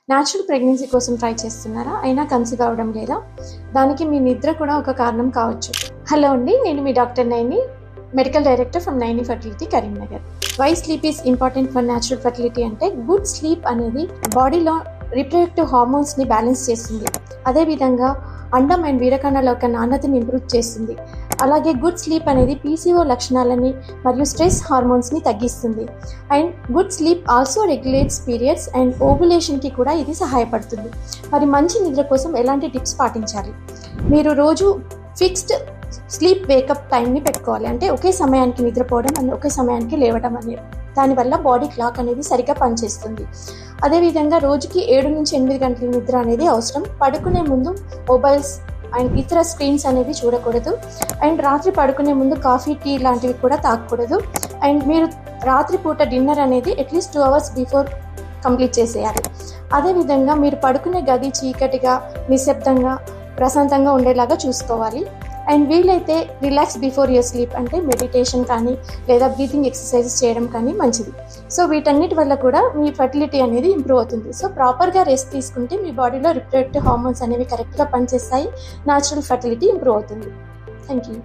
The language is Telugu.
న్యాచురల్ ప్రెగ్నెన్సీ కోసం ట్రై చేస్తున్నారా? అయినా కన్సీవ్ అవ్వడం లేదా? దానికి మీ నిద్ర కూడా ఒక కారణం కావచ్చు. హలో అండి, నేను మీ doctor Naini, medical director from Naini fertility Karimnagar. Why sleep is important for natural fertility అంటే, గుడ్ స్లీప్ అనేది బాడీలో రిప్రొడక్టివ్ హార్మోన్స్ని బ్యాలెన్స్ చేస్తుంది. అదేవిధంగా అండం అండ్ వీరకణాల యొక్క నాణ్యతని ఇంప్రూవ్ చేస్తుంది. అలాగే గుడ్ స్లీప్ అనేది పీసీఓ లక్షణాలని మరియు స్ట్రెస్ హార్మోన్స్ని తగ్గిస్తుంది. And good sleep also regulates periods and ఓవ్యులేషన్కి కూడా ఇది సహాయపడుతుంది. మరి మంచి నిద్ర కోసం ఎలాంటి టిప్స్ పాటించాలి? మీరు రోజు ఫిక్స్డ్ స్లీప్ వేకప్ టైంని పెట్టుకోవాలి. అంటే ఒకే సమయానికి నిద్రపోవడం అండ్ ఒకే సమయానికి లేవడం అనేది. దానివల్ల బాడీ క్లాక్ అనేది సరిగ్గా పనిచేస్తుంది. అదేవిధంగా రోజుకి 7 నుంచి 8 గంటల నిద్ర అనేది అవసరం. పడుకునే ముందు మొబైల్స్ అండ్ ఇతర స్క్రీన్స్ అనేవి చూడకూడదు. అండ్ రాత్రి పడుకునే ముందు కాఫీ, టీ లాంటివి కూడా తాగకూడదు. అండ్ మీరు రాత్రిపూట డిన్నర్ అనేది అట్లీస్ట్ 2 hours బిఫోర్ కంప్లీట్ చేసేయాలి. అదేవిధంగా మీరు పడుకునే గది చీకటిగా, నిశ్శబ్దంగా, ప్రశాంతంగా ఉండేలాగా చూసుకోవాలి. అండ్ వీలైతే రిలాక్స్ బిఫోర్ యువర్ స్లీప్, అంటే మెడిటేషన్ కానీ లేదా బ్రీతింగ్ ఎక్సర్సైజెస్ చేయడం కానీ మంచిది. సో వీటన్నిటి వల్ల కూడా మీ ఫర్టిలిటీ అనేది ఇంప్రూవ్ అవుతుంది. సో ప్రాపర్గా రెస్ట్ తీసుకుంటే మీ బాడీలో రిప్రొడక్టివ్ హార్మోన్స్ అనేవి కరెక్ట్గా పనిచేస్తాయి. న్యాచురల్ ఫర్టిలిటీ ఇంప్రూవ్ అవుతుంది. Thank you.